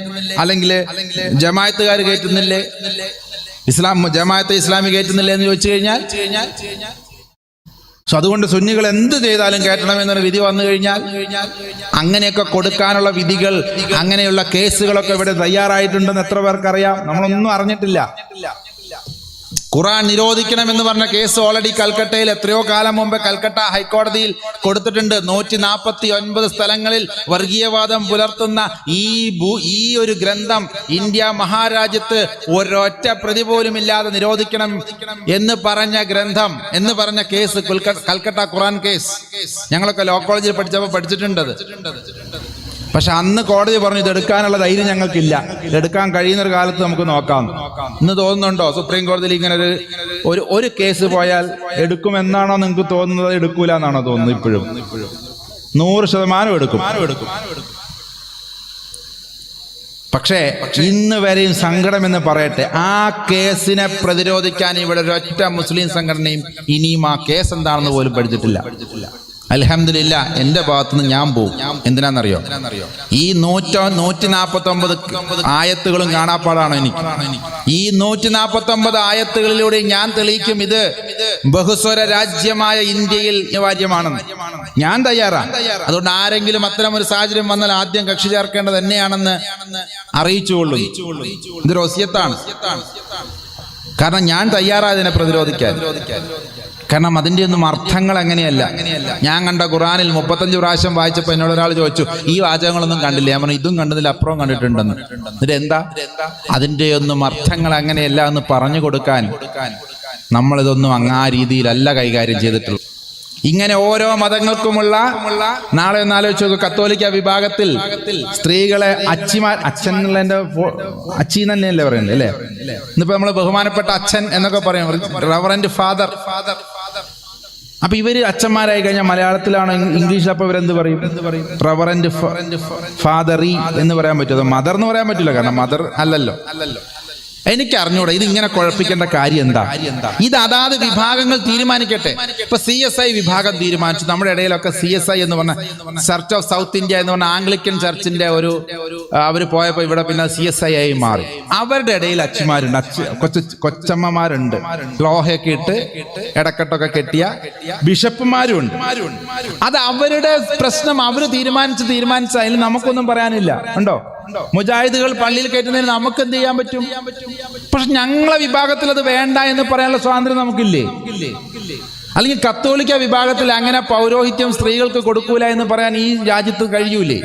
അല്ലെങ്കിൽ ജമായത്തുകാർ കയറ്റുന്നില്ലേ, ജമായത്ത് ഇസ്ലാമി കയറ്റുന്നില്ലേ എന്ന് ചോദിച്ചു കഴിഞ്ഞാൽ, അതുകൊണ്ട് സുന്നികൾ എന്ത് ചെയ്താലും കയറ്റണമെന്നൊരു വിധി വന്നു കഴിഞ്ഞാൽ അങ്ങനെയൊക്കെ കൊടുക്കാനുള്ള വിധികൾ, അങ്ങനെയുള്ള കേസുകളൊക്കെ ഇവിടെ തയ്യാറായിട്ടുണ്ടെന്ന് എത്ര പേർക്കറിയാം? നമ്മളൊന്നും അറിഞ്ഞിട്ടില്ല. ഖുർആൻ നിരോധിക്കണമെന്ന് പറഞ്ഞ കേസ് ഓൾറെഡി കൽക്കട്ടയിൽ എത്രയോ കാലം മുമ്പ് കൽക്കട്ട ഹൈക്കോടതിയിൽ കൊടുത്തിട്ടുണ്ട്. 149 സ്ഥലങ്ങളിൽ വർഗീയവാദം പുലർത്തുന്ന ഈ ഒരു ഗ്രന്ഥം ഇന്ത്യ മഹാരാജ്യത്ത് ഒരൊറ്റ പ്രതി പോലും ഇല്ലാതെ നിരോധിക്കണം എന്ന് പറഞ്ഞ ഗ്രന്ഥം, എന്ന് പറഞ്ഞ കേസ് കൽക്കട്ട ഖുർആൻ കേസ്. ഞങ്ങളൊക്കെ ലോ കോളേജിൽ പഠിച്ചപ്പോൾ പഠിച്ചിട്ടുണ്ടത്. പക്ഷെ അന്ന് കോടതി പറഞ്ഞു ഇത് എടുക്കാനുള്ള ധൈര്യം ഞങ്ങൾക്കില്ല, എടുക്കാൻ കഴിയുന്ന ഒരു കാലത്ത് നമുക്ക് നോക്കാം. ഇന്ന് തോന്നുന്നുണ്ടോ സുപ്രീം കോടതിയിൽ ഇങ്ങനെ ഒരു കേസ് പോയാൽ എടുക്കുമെന്നാണോ നിങ്ങൾക്ക് തോന്നുന്നത്? എടുക്കൂല എന്നാണോ തോന്നുന്നത്? ഇപ്പോഴും 100% എടുക്കും. പക്ഷേ ഇന്ന് വരെയും സങ്കടമെന്ന് പറയട്ടെ, ആ കേസിനെ പ്രതിരോധിക്കാൻ ഇവിടെ ഒരൊറ്റ മുസ്ലിം സംഘടനയും ഇനിയും ആ കേസ് എന്താണെന്ന് പോലും പഠിച്ചിട്ടില്ല. അൽഹംദുലില്ലാ, എന്റെ ഭാഗത്തുനിന്ന് ഞാൻ പോവും. എന്തിനാണെന്നറിയോ? ഈ 149 ആയത്തുകളും കാണാപ്പാടാണ് എനിക്ക്. ഈ 149 ആയത്തുകളിലൂടെ ഞാൻ തെളിയിക്കും ഇത് ബഹുസ്വര രാജ്യമായ ഇന്ത്യയിൽ അനിവാര്യമാണെന്ന്. ഞാൻ തയ്യാറാണ്. അതുകൊണ്ട് ആരെങ്കിലും അത്തരം ഒരു സാഹചര്യം വന്നാൽ ആദ്യം കക്ഷി ചേർക്കേണ്ടത് തന്നെയാണെന്ന് അറിയിച്ചുകൊള്ളും. ഇതൊരു വസിയത്താണ്. കാരണം ഞാൻ തയ്യാറായതിനെ പ്രതിരോധിക്കാൻ. കാരണം അതിൻ്റെ ഒന്നും അർത്ഥങ്ങൾ അങ്ങനെയല്ല. ഞാൻ കണ്ട ഖുറാനിൽ 35 പ്രാവശ്യം വായിച്ചപ്പോൾ എന്നോട് ഒരാൾ ചോദിച്ചു, ഈ വാചകങ്ങളൊന്നും കണ്ടില്ല. ഞാൻ പറഞ്ഞു, ഇതും കണ്ടതിൽ അപ്പുറവും കണ്ടിട്ടുണ്ടെന്ന്. എന്നിട്ട് എന്താ? അതിൻ്റെ ഒന്നും അർത്ഥങ്ങൾ അങ്ങനെയല്ല എന്ന് പറഞ്ഞു കൊടുക്കാൻ നമ്മളിതൊന്നും ആ രീതിയിലല്ല കൈകാര്യം ചെയ്തിട്ടുള്ളൂ. ഇങ്ങനെ ഓരോ മതങ്ങൾക്കുമുള്ള, നാളെ ഒന്ന് ആലോചിച്ച് നോക്കുക, കത്തോലിക്ക വിഭാഗത്തിൽ സ്ത്രീകളെ അച്ഛൻ എന്നുള്ളതിന്റെ അച്ചി തന്നെയല്ലേ പറയുന്നത് അല്ലേ? ഇന്നിപ്പോ നമ്മള് ബഹുമാനപ്പെട്ട അച്ഛൻ എന്നൊക്കെ പറയും, റവറന്റ് ഫാദർ. അപ്പൊ ഇവര് അച്ഛന്മാരായി കഴിഞ്ഞാൽ മലയാളത്തിലാണോ ഇംഗ്ലീഷിൽ അപ്പൊ ഇവരെന്ത് പറയും? റവറന്റ് ഫാദറി എന്ന് പറയാൻ പറ്റുമോ? മദർ എന്ന് പറയാൻ പറ്റില്ല, കാരണം മദർ അല്ലല്ലോ. എനിക്ക് അറിഞ്ഞൂടാ ഇത് ഇങ്ങനെ കുഴപ്പിക്കേണ്ട കാര്യം എന്താ? ഇത് അതാത് വിഭാഗങ്ങൾ തീരുമാനിക്കട്ടെ. ഇപ്പൊ CSI വിഭാഗം തീരുമാനിച്ചു. നമ്മുടെ ഇടയിലൊക്കെ CSI എന്ന് പറഞ്ഞ ചർച്ച് ഓഫ് സൗത്ത് ഇന്ത്യ എന്ന് പറഞ്ഞ ആംഗ്ലിക്കൻ ചർച്ചിന്റെ അവര് പോയപ്പോ ഇവിടെ പിന്നെ CSI ആയി മാറി. അവരുടെ ഇടയിൽ അച്ഛന്മാരുണ്ട്, കൊച്ചമ്മമാരുണ്ട്, ലോഹയൊക്കെ ഇട്ട് ഇടക്കെട്ടൊക്കെ കെട്ടിയ ബിഷപ്പുമാരുണ്ട്. അത് അവരുടെ പ്രശ്നം. അവര് തീരുമാനിച്ച അതിൽ നമുക്കൊന്നും പറയാനില്ല. ഉണ്ടോ? മുജാഹിദുകൾ പള്ളിയിൽ കയറ്റുന്നതിന് നമുക്ക് എന്ത് ചെയ്യാൻ പറ്റും? പക്ഷെ ഞങ്ങളെ വിഭാഗത്തിൽ അത് വേണ്ട എന്ന് പറയാനുള്ള സ്വാതന്ത്ര്യം നമുക്കില്ലേ? അല്ലെങ്കിൽ കത്തോലിക്ക വിഭാഗത്തിൽ അങ്ങനെ പൗരോഹിത്യം സ്ത്രീകൾക്ക് കൊടുക്കൂല എന്ന് പറയാൻ ഈ രാജ്യത്ത് കഴിയൂലേ?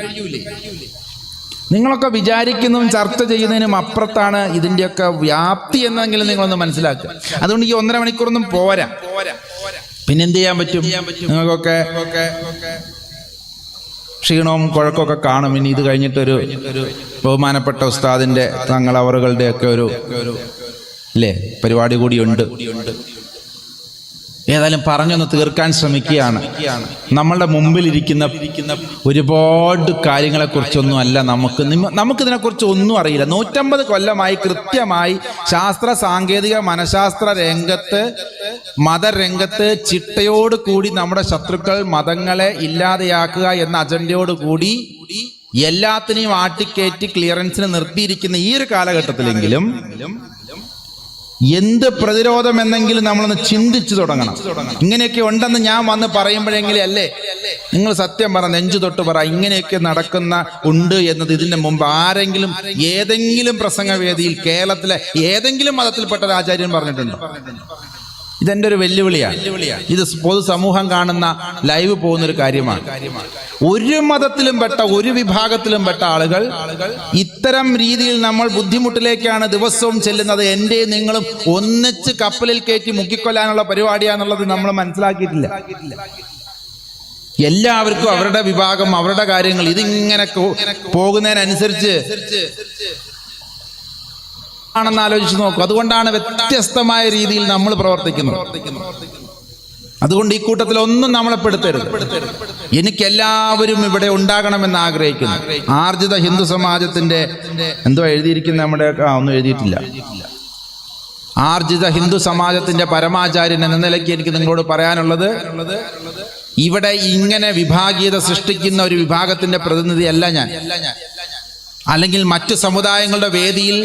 നിങ്ങളൊക്കെ വിചാരിക്കുന്നതും ചർച്ച ചെയ്യുന്നതിനും അപ്പുറത്താണ് ഇതിന്റെയൊക്കെ വ്യാപ്തി എന്നെങ്കിലും നിങ്ങളൊന്ന് മനസ്സിലാക്കുക. അതുകൊണ്ട് ഈ 1.5 മണിക്കൂറൊന്നും പോരാ. പിന്നെന്ത് ചെയ്യാൻ പറ്റും? നിങ്ങൾക്കൊക്കെ ക്ഷീണവും കുഴക്കമൊക്കെ കാണും. ഇനി ഇത് കഴിഞ്ഞിട്ടൊരു ബഹുമാനപ്പെട്ട ഉസ്താദിന്റെ തങ്ങളവറുകളുടെ ഒക്കെ ഒരു പരിപാടി കൂടിയുണ്ട്. ഏതായാലും പറഞ്ഞൊന്ന് തീർക്കാൻ ശ്രമിക്കുകയാണ്. നമ്മളുടെ മുമ്പിലിരിക്കുന്ന ഒരുപാട് കാര്യങ്ങളെ കുറിച്ചൊന്നും അല്ല നമുക്കിതിനെക്കുറിച്ച് ഒന്നും അറിയില്ല. 150 കൊല്ലമായി കൃത്യമായി ശാസ്ത്ര സാങ്കേതിക മനഃശാസ്ത്ര രംഗത്ത്, മതരംഗത്ത് ചിട്ടയോട് കൂടി നമ്മുടെ ശത്രുക്കൾ മതങ്ങളെ ഇല്ലാതെയാക്കുക എന്ന അജണ്ടയോട് കൂടി എല്ലാത്തിനെയും ആട്ടിക്കയറ്റി ക്ലിയറൻസിന് നിർത്തിയിരിക്കുന്ന ഈ ഒരു കാലഘട്ടത്തിലെങ്കിലും എന്ത് പ്രതിരോധം എന്നെങ്കിലും നമ്മളൊന്ന് ചിന്തിച്ചു തുടങ്ങണം. ഇങ്ങനെയൊക്കെ ഉണ്ടെന്ന് ഞാൻ വന്ന് പറയുമ്പോഴെങ്കിലും അല്ലേ നിങ്ങൾ സത്യം പറ, നെഞ്ചു തൊട്ട് പറ, ഇങ്ങനെയൊക്കെ നടക്കുന്ന ഉണ്ട് എന്നത് ഇതിന്റെ മുമ്പ് ആരെങ്കിലും ഏതെങ്കിലും പ്രസംഗവേദിയിൽ കേരളത്തിലെ ഏതെങ്കിലും മതത്തിൽപ്പെട്ട ഒരു ആചാര്യൻ പറഞ്ഞിട്ടുണ്ടോ? ഇതെന്റെ ഒരു വെല്ലുവിളിയാണ്. ഇത് പൊതുസമൂഹം കാണുന്ന ലൈവ് പോകുന്നൊരു കാര്യമാണ്. ഒരു മതത്തിലും പെട്ട, ഒരു വിഭാഗത്തിലും പെട്ട ആളുകൾ ഇത്തരം രീതിയിൽ നമ്മൾ ബുദ്ധിമുട്ടിലേക്കാണ് ദിവസവും ചെല്ലുന്നത്. എന്റെയും നിങ്ങളും ഒന്നിച്ച് കപ്പലിൽ കയറ്റി മുക്കിക്കൊല്ലാനുള്ള പരിപാടിയാന്നുള്ളത് നമ്മൾ മനസ്സിലാക്കിയിട്ടില്ല. എല്ലാവർക്കും അവരുടെ വിഭാഗം, അവരുടെ കാര്യങ്ങൾ, ഇതിങ്ങനെ പോകുന്നതിനനുസരിച്ച് ആണെന്ന് ആലോചിച്ച് നോക്കൂ. അതുകൊണ്ടാണ് വ്യത്യസ്തമായ രീതിയിൽ നമ്മൾ പ്രവർത്തിക്കുന്നത്. അതുകൊണ്ട് ഈ കൂട്ടത്തിൽ ഒന്നും നമ്മളെ പെടുത്തരുത്. എനിക്കെല്ലാവരും ഇവിടെ ഉണ്ടാകണമെന്ന് ആഗ്രഹിക്കുന്നു. ആർജിത ഹിന്ദു സമാജത്തിന്റെ എന്തോ എഴുതിയിരിക്കുന്ന നമ്മുടെ ഒന്നും എഴുതിയിട്ടില്ല. ആർജിത ഹിന്ദു സമാജത്തിന്റെ പരമാചാര്യൻ എന്ന നിലയ്ക്ക് എനിക്ക് നിങ്ങളോട് പറയാനുള്ളത്, ഇവിടെ ഇങ്ങനെ വിഭാഗീയത സൃഷ്ടിക്കുന്ന ഒരു വിഭാഗത്തിന്റെ പ്രതിനിധിയല്ല ഞാൻ. അല്ലെങ്കിൽ മറ്റു സമുദായങ്ങളുടെ വേദിയിൽ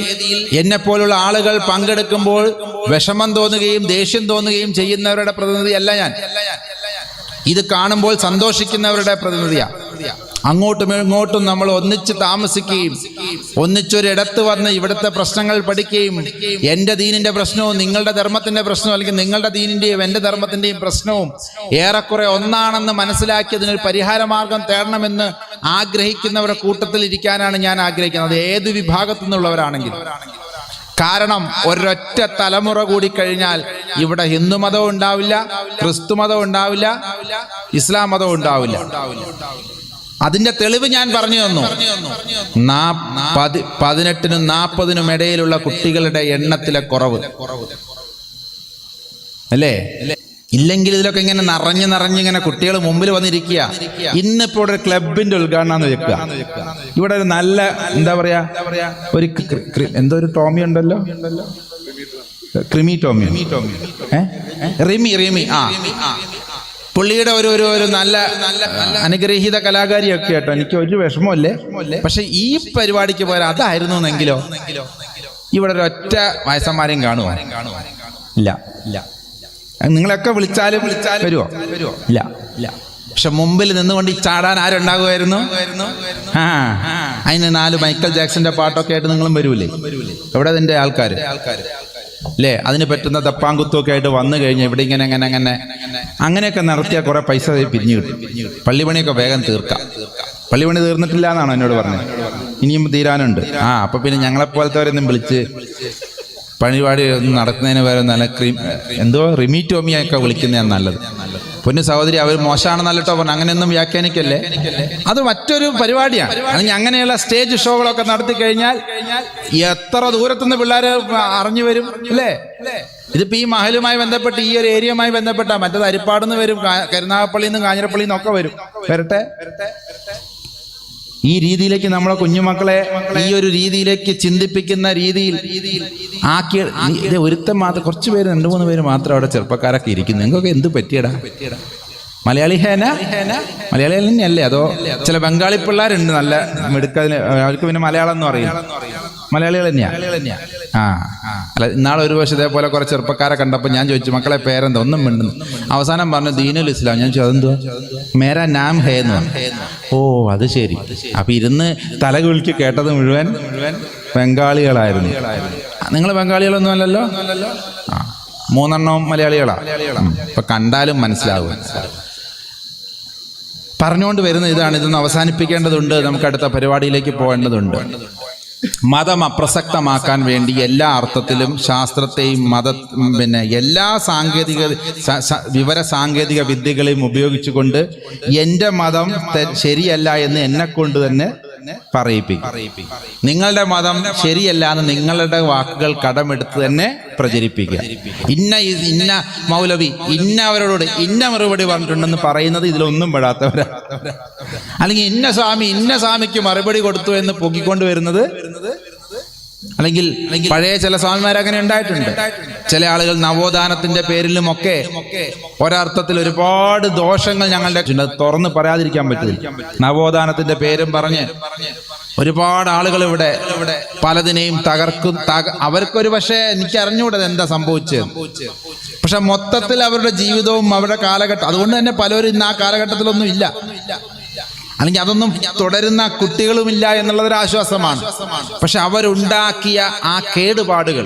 എന്നെപ്പോലുള്ള ആളുകൾ പങ്കെടുക്കുമ്പോൾ വിഷമം തോന്നുകയും ദേഷ്യം തോന്നുകയും ചെയ്യുന്നവരുടെ പ്രതിനിധിയല്ല ഞാൻ. ഇത് കാണുമ്പോൾ സന്തോഷിക്കുന്നവരുടെ പ്രതിനിധിയാണ്. അങ്ങോട്ടും ഇങ്ങോട്ടും നമ്മൾ ഒന്നിച്ച് താമസിക്കുകയും ഒന്നിച്ചൊരിടത്ത് വന്ന് ഇവിടുത്തെ പ്രശ്നങ്ങൾ പഠിക്കുകയും എൻ്റെ ദീനിന്റെ പ്രശ്നവും നിങ്ങളുടെ ധർമ്മത്തിന്റെ പ്രശ്നവും അല്ലെങ്കിൽ നിങ്ങളുടെ ദീനിന്റെയും എൻ്റെ ധർമ്മത്തിന്റെയും പ്രശ്നവും ഏറെക്കുറെ ഒന്നാണെന്ന് മനസ്സിലാക്കി അതിനൊരു പരിഹാരമാർഗം തേടണമെന്ന് ആഗ്രഹിക്കുന്നവരുടെ കൂട്ടത്തിൽ ഇരിക്കാനാണ് ഞാൻ ആഗ്രഹിക്കുന്നത്, ഏത് വിഭാഗത്തു നിന്നുള്ളവരാണെങ്കിലും. കാരണം ഒരൊറ്റ തലമുറ കൂടി കഴിഞ്ഞാൽ ഇവിടെ ഹിന്ദു മതവും ഉണ്ടാവില്ല, ക്രിസ്തു മതവും ഉണ്ടാവില്ല, ഇസ്ലാം മതവും ഉണ്ടാവില്ല. അതിന്റെ തെളിവ് ഞാൻ പറഞ്ഞു തന്നു. 18-നും 40-നും ഇടയിലുള്ള കുട്ടികളുടെ എണ്ണത്തിലെ കുറവ് അല്ലേ? ഇല്ലെങ്കിൽ ഇതിലൊക്കെ ഇങ്ങനെ നിറഞ്ഞിങ്ങനെ കുട്ടികൾ മുമ്പിൽ വന്നിരിക്കുക. ഇന്നിപ്പോ ഒരു ക്ലബിന്റെ ഉദ്ഘാടനം വെക്കുക. ഇവിടെ ഒരു നല്ല എന്താ പറയാ ഒരു എന്തോ ഒരു ടോമി ഉണ്ടല്ലോ, ക്രിമി ടോമി, റിമി പുള്ളിയുടെ ഒരു നല്ല അനുഗ്രഹീത കലാകാരിയൊക്കെ കേട്ടോ. എനിക്ക് ഒരു വിഷമമല്ലേ. പക്ഷെ ഈ പരിപാടിക്ക് പോരാ അതായിരുന്നു എന്നെങ്കിലോ ഇവിടെ ഒരു ഒറ്റ വയസ്സന്മാരെയും കാണുവാൻ ഇല്ല. നിങ്ങളൊക്കെ വിളിച്ചാലും വരുമോ? ഇല്ല. പക്ഷെ മുമ്പിൽ നിന്നുകൊണ്ട് ഈ ചാടാൻ ആരുണ്ടാകുമായിരുന്നു? അതിന് 4 മൈക്കൽ ജാക്സന്റെ പാട്ടൊക്കെ ആയിട്ട് നിങ്ങളും വരൂലേ? എവിടെ അതിന്റെ ആൾക്കാർ അല്ലേ? അതിന് പറ്റുന്ന തപ്പാങ്കുത്തൊക്കെ ആയിട്ട് വന്നു കഴിഞ്ഞാൽ ഇവിടെ ഇങ്ങനെ അങ്ങനെയൊക്കെ നടത്തിയാൽ കുറെ പൈസ പിരിഞ്ഞു കിട്ടും. പള്ളിപണിയൊക്കെ വേഗം തീർക്കാം. പള്ളിപണി തീർന്നിട്ടില്ല എന്നാണോ എന്നോട് പറഞ്ഞത്? ഇനിയും തീരാനുണ്ട്. അപ്പൊ പിന്നെ ഞങ്ങളെപ്പോലത്തവരൊന്നും വിളിച്ച് പരിപാടി ഒന്നും നടക്കുന്നതിന് വരെ നല്ല റിമി ടോമിയൊക്കെ വിളിക്കുന്നതാണ് നല്ലത്. പൊന്നു സഹോദരി, അവർ മോശമാണെന്നല്ലോ പറഞ്ഞു അങ്ങനെയൊന്നും വ്യാഖ്യാനിക്കല്ലേ. അത് മറ്റൊരു പരിപാടിയാണ്. അല്ലെങ്കിൽ അങ്ങനെയുള്ള സ്റ്റേജ് ഷോകളൊക്കെ നടത്തി കഴിഞ്ഞാൽ എത്ര ദൂരത്തുനിന്ന് പിള്ളേർ അറിഞ്ഞു വരും അല്ലേ? ഇതിപ്പോ ഈ മഹലുമായി ബന്ധപ്പെട്ട് ഈ ഒരു ഏരിയയുമായി ബന്ധപ്പെട്ട മറ്റേത് അരിപ്പാടുന്ന് വരും, കരുനാഗപ്പള്ളിയിൽ നിന്നും കാഞ്ഞിരപ്പള്ളിയിൽ നിന്നൊക്കെ വരട്ടെ. ഈ രീതിയിലേക്ക് നമ്മളെ കുഞ്ഞുമക്കളെ ഈ ഒരു രീതിയിലേക്ക് ചിന്തിപ്പിക്കുന്ന രീതിയിൽ ആക്കി ഒരുത്തം മാത്രം, കുറച്ച് പേര് 2-3 പേര് മാത്രം അവിടെ ചെറുപ്പക്കാരൊക്കെ ഇരിക്കുന്നു. നിങ്ങൾക്കൊക്കെ എന്ത് പറ്റിയടാ? മലയാളി മലയാളി തന്നെയല്ലേ? അതോ ചില ബംഗാളി പിള്ളേരുണ്ട് നല്ല മിടുക്കതിന്, അവർക്ക് പിന്നെ മലയാളം എന്ന് പറയും. മലയാളികൾ തന്നെയാ. അല്ല, ഇന്നാളെ ഒരു വർഷം ഇതേപോലെ കുറെ ചെറുപ്പക്കാരെ കണ്ടപ്പോൾ ഞാൻ ചോദിച്ചു, മക്കളെ പേരെന്താ? ഒന്നും മിണ്ടുന്നു. അവസാനം പറഞ്ഞു ദീനുൽ ഇസ്ലാം. ഞാൻ ചോദിച്ചു അതെന്തുവാ? മേരാ നാം ഹേ എന്ന് പറഞ്ഞു. ഓ അത് ശരി. അപ്പൊ ഇരുന്ന് തലകുലുക്കി കേട്ടത് മുഴുവൻ ബംഗാളികളായിരുന്നു. നിങ്ങൾ ബംഗാളികളൊന്നും അല്ലല്ലോ. 3 മലയാളികളാ. ഇപ്പൊ കണ്ടാലും മനസ്സിലാവും. പറഞ്ഞുകൊണ്ട് വരുന്ന ഇതാണ്. ഇതൊന്ന് അവസാനിപ്പിക്കേണ്ടതുണ്ട്. നമുക്ക് അടുത്ത പരിപാടിയിലേക്ക് പോകേണ്ടതുണ്ട്. മതം അപ്രസക്തമാക്കാൻ വേണ്ടി എല്ലാ അർത്ഥത്തിലും ശാസ്ത്രത്തെയും എല്ലാ വിവര സാങ്കേതിക വിദ്യകളെയും ഉപയോഗിച്ചുകൊണ്ട് എൻ്റെ മതം ശരിയല്ല എന്ന് എന്നെ കൊണ്ട് തന്നെ പറയിപ്പിക്കും. നിങ്ങളുടെ മതം ശരിയല്ല എന്ന് നിങ്ങളുടെ വാക്കുകൾ കടമെടുത്ത് തന്നെ പ്രചരിപ്പിക്കുക. ഇന്ന മൗലവി ഇന്നവരോട് ഇന്ന മറുപടി പറഞ്ഞിട്ടുണ്ടെന്ന് പറയുന്നത് ഇതിലൊന്നും പെടാത്തവരാ. അല്ലെങ്കിൽ ഇന്ന സ്വാമിക്ക് മറുപടി കൊടുത്തു എന്ന് പൊക്കിക്കൊണ്ട് വരുന്നത്. അല്ലെങ്കിൽ പഴയ ചില സ്വാമിമാരങ്ങനെ ഉണ്ടായിട്ടുണ്ട്. ചില ആളുകൾ നവോത്ഥാനത്തിന്റെ പേരിലുമൊക്കെ ഒരർത്ഥത്തിൽ ഒരുപാട് ദോഷങ്ങൾ ഞങ്ങളുടെ തുറന്ന് പറയാതിരിക്കാൻ പറ്റില്ല. നവോത്ഥാനത്തിന്റെ പേരും പറഞ്ഞ് ഒരുപാട് ആളുകൾ ഇവിടെ പലതിനെയും തകർക്കും. അവർക്കൊരു പക്ഷേ എനിക്ക് അറിഞ്ഞുകൂടത് എന്താ സംഭവിച്ചത്. പക്ഷെ മൊത്തത്തിൽ അവരുടെ ജീവിതവും അവരുടെ കാലഘട്ടം, അതുകൊണ്ട് തന്നെ പലരും ഇന്ന് ആ കാലഘട്ടത്തിലൊന്നും ഇല്ല, അല്ലെങ്കിൽ അതൊന്നും തുടരുന്ന കുട്ടികളുമില്ല എന്നുള്ളതൊരു ആശ്വാസമാണ്. പക്ഷെ അവരുണ്ടാക്കിയ ആ കേടുപാടുകൾ,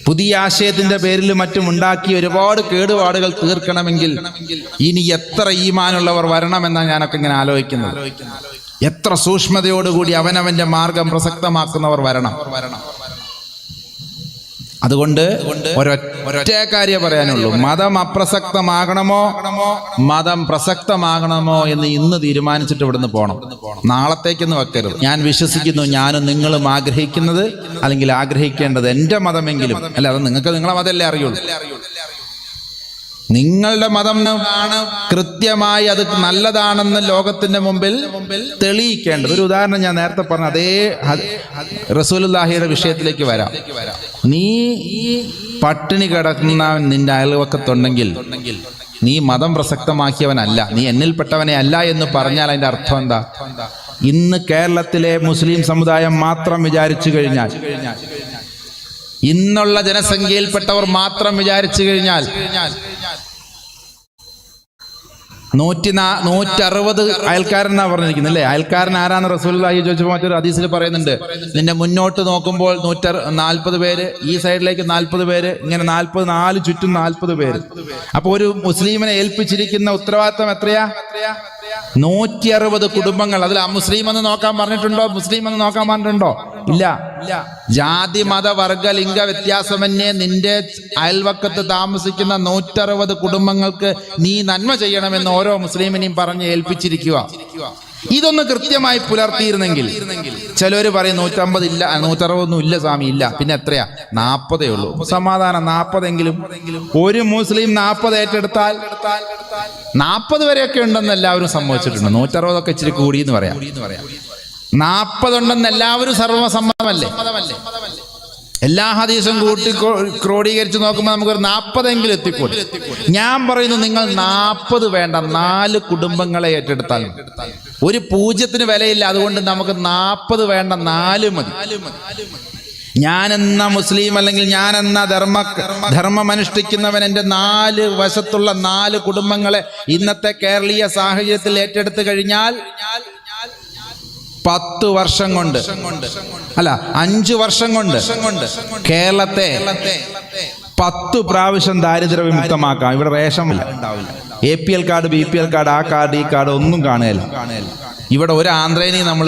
പുതിയ ആശയത്തിന്റെ പേരിൽ മറ്റും ഉണ്ടാക്കിയ ഒരുപാട് കേടുപാടുകൾ തീർക്കണമെങ്കിൽ ഇനി എത്ര ഈമാനുള്ളവർ വരണമെന്നാണ് ഞാനൊക്കെ ഇങ്ങനെ ആലോചിക്കുന്നത്. എത്ര സൂക്ഷ്മതയോടുകൂടി അവനവന്റെ മാർഗം പ്രസക്തമാക്കുന്നവർ വരണം. അതുകൊണ്ട് ഒരൊറ്റ കാര്യം പറയാനുള്ളൂ. മതം അപ്രസക്തമാകണമോ മതം പ്രസക്തമാകണമോ എന്ന് ഇന്ന് തീരുമാനിച്ചിട്ട് ഇവിടുന്ന് പോകണം. നാളത്തേക്കൊന്നും വെക്കരുത്. ഞാൻ വിശ്വസിക്കുന്നു, ഞാനും നിങ്ങളും ആഗ്രഹിക്കുന്നത് അല്ലെങ്കിൽ ആഗ്രഹിക്കേണ്ടത് എൻ്റെ മതമെങ്കിലും അല്ല, അത് നിങ്ങൾക്ക് നിങ്ങളെ മതമല്ലേ അറിയുള്ളൂ. നിങ്ങളുടെ മതം കൃത്യമായി അത് നല്ലതാണെന്ന് ലോകത്തിന്റെ മുമ്പിൽ തെളിയിക്കേണ്ടത്. ഒരു ഉദാഹരണം ഞാൻ നേരത്തെ പറഞ്ഞ അതേ റസൂലുള്ളാഹിയുടെ വിഷയത്തിലേക്ക് വരാം. നീ പട്ടിണി കിടക്കുന്ന നിന്റെ അയൽവക്കത്തുണ്ടെങ്കിൽ നീ മതം പ്രസക്തമാക്കിയവനല്ല, നീ എന്നിൽപ്പെട്ടവനെ അല്ല എന്ന് പറഞ്ഞാൽ അതിന്റെ അർത്ഥം എന്താ? ഇന്ന് കേരളത്തിലെ മുസ്ലിം സമുദായം മാത്രം വിചാരിച്ചു കഴിഞ്ഞാൽ, ഇന്നുള്ള ജനസംഖ്യയിൽപ്പെട്ടവർ മാത്രം വിചാരിച്ചു കഴിഞ്ഞാൽ 160 അയൽക്കാരനാ പറഞ്ഞിരിക്കുന്നത് അല്ലേ? അയൽക്കാരൻ ആരാന്ന് റസൂലുള്ളാഹി ചോദിച്ചപ്പോൾ മറ്റൊരു ഹദീസിൽ പറയുന്നുണ്ട്, നിന്റെ മുന്നോട്ട് നോക്കുമ്പോൾ 140 പേര്, ഈ സൈഡിലേക്ക് 40 പേര്, ഇങ്ങനെ 4 ചുറ്റും 40 പേര്. അപ്പൊ ഒരു മുസ്ലിമിനെ ഏൽപ്പിച്ചിരിക്കുന്ന ഉത്തരവാദിത്വം എത്രയാ? 160 കുടുംബങ്ങൾ. അതിൽ അമുസ്ലിം എന്ന് നോക്കാൻ പറഞ്ഞിട്ടുണ്ടോ? മുസ്ലിം എന്ന് നോക്കാൻ പറഞ്ഞിട്ടുണ്ടോ? ഇല്ല. ജാതി മത വർഗ ലിംഗ വ്യത്യാസമന്യേ നിന്റെ അയൽവക്കത്ത് താമസിക്കുന്ന 160 കുടുംബങ്ങൾക്ക് നീ നന്മ ചെയ്യണമെന്ന് ഓരോ മുസ്ലിമിനെയും പറഞ്ഞ് ഏൽപ്പിച്ചിരിക്കുക. ഇതൊന്ന് കൃത്യമായി പുലർത്തിയിരുന്നെങ്കിൽ ചിലര് പറയും 150 ഇല്ല, 160 ഇല്ല സ്വാമി, ഇല്ല, പിന്നെ എത്രയാ, 40 ഉള്ളൂ. സമാധാനം, 40 ഒരു മുസ്ലിം 40 ഏറ്റെടുത്താൽ 40 വരെയൊക്കെ ഉണ്ടെന്ന് എല്ലാവരും സമ്മതിച്ചിട്ടുണ്ട്. 160 ഇച്ചിരി കൂടി എന്ന് പറയാം. 40 ഉണ്ടെന്ന് എല്ലാവരും സർവ്വസമ്മതമല്ലേ? എല്ലാ ഹദീസും കൂട്ടി ക്രോഡീകരിച്ച് നോക്കുമ്പോൾ നമുക്കൊരു 40 എത്തിക്കൂടും. ഞാൻ പറയുന്നു, നിങ്ങൾ 40 വേണ്ട, 4 കുടുംബങ്ങളെ ഏറ്റെടുത്താൽ ഒരു 0 വിലയില്ല. അതുകൊണ്ട് നമുക്ക് 40 വേണ്ട, 4 മതി. ഞാനെന്ന മുസ്ലിം അല്ലെങ്കിൽ ഞാനെന്ന ധർമ്മം അനുഷ്ഠിക്കുന്നവൻ എൻ്റെ 4 വശത്തുള്ള 4 കുടുംബങ്ങളെ ഇന്നത്തെ കേരളീയ സാഹചര്യത്തിൽ ഏറ്റെടുത്തു കഴിഞ്ഞാൽ 10 വർഷം കൊണ്ട്, അല്ല 5 വർഷം കൊണ്ട് കേരളത്തെ 10 പ്രാവശ്യം ദാരിദ്ര്യ വിമുക്തമാക്കാം. ഇവിടെ റേഷൻ ഉണ്ടാവില്ല, APL കാർഡ്, BPL കാർഡ്, ആ കാർഡ് ഈ കാർഡ് ഒന്നും കാണുകയില്ല. ഇവിടെ ഒരു ആന്ധ്രേനെയും നമ്മൾ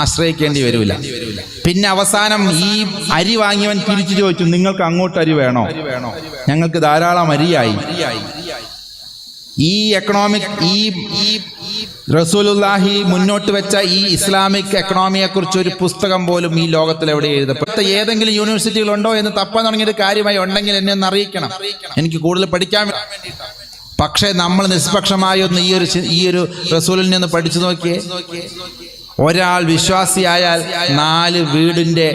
ആശ്രയിക്കേണ്ടി വരില്ല. പിന്നെ അവസാനം ഈ അരി വാങ്ങിയവൻ തിരിച്ചു ചോദിച്ചു, നിങ്ങൾക്ക് അങ്ങോട്ട് അരി വേണോ? ഞങ്ങൾക്ക് ധാരാളം അരിയായി. ഈ എക്കണോമിക്, ഈ റസൂലുള്ളാഹി മുന്നോട്ട് വെച്ച ഈ ഇസ്ലാമിക് എക്കണോമിയെ കുറിച്ച് ഒരു പുസ്തകം പോലും ഈ ലോകത്തിൽ എവിടെ എഴുതപ്പെട്ട ഏതെങ്കിലും യൂണിവേഴ്സിറ്റികളുണ്ടോ എന്ന് തപ്പാൻ തുടങ്ങിയിട്ട് കാര്യമായി ഉണ്ടെങ്കിൽ എന്നെ ഒന്ന് അറിയിക്കണം, എനിക്ക് കൂടുതൽ പഠിക്കാൻ. പക്ഷേ നമ്മൾ നിഷ്പക്ഷമായി ഒന്ന് ഈ ഒരു റസൂലിൽ നിന്ന് പഠിച്ചു നോക്കിയേ. ഒരാൾ വിശ്വാസിയായാൽ 4 വീടിന്റെ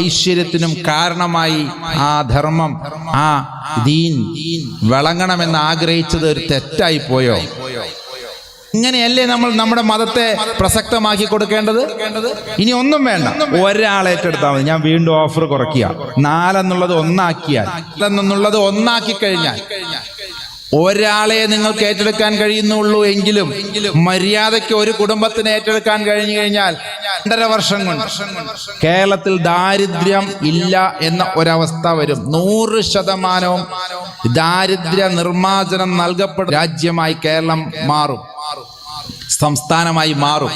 ഐശ്വര്യത്തിനും കാരണമായി ആ ധർമ്മം, ആ ദീൻ വിളങ്ങണമെന്ന് ആഗ്രഹിച്ചത് ഒരു തെറ്റായി പോയോ? ഇങ്ങനെയല്ലേ നമ്മൾ നമ്മുടെ മതത്തെ പ്രസക്തമാക്കി കൊടുക്കേണ്ടത്? ഇനി ഒന്നും വേണ്ട, ഒരാളെ ഏറ്റെടുത്താൽ മതി. ഞാൻ വീണ്ടും ഓഫർ കുറയ്ക്കുക, 4 എന്നുള്ളത് 1 ആക്കിയാൽ, 4 എന്നുള്ളത് 1 ആക്കി കഴിഞ്ഞാൽ ഒരാളെ നിങ്ങൾക്ക് ഏറ്റെടുക്കാൻ കഴിയുന്നുള്ളൂ എങ്കിലും മര്യാദയ്ക്ക് ഒരു കുടുംബത്തിന് ഏറ്റെടുക്കാൻ കഴിഞ്ഞു കഴിഞ്ഞാൽ 2.5 വർഷം കൊണ്ട് കേരളത്തിൽ ദാരിദ്ര്യം ഇല്ല എന്ന ഒരവസ്ഥ വരും. 100% ദാരിദ്ര്യ നിർമ്മാർജ്ജനം നൽകപ്പെടുന്ന രാജ്യമായി കേരളം മാറും, സംസ്ഥാനമായി മാറും.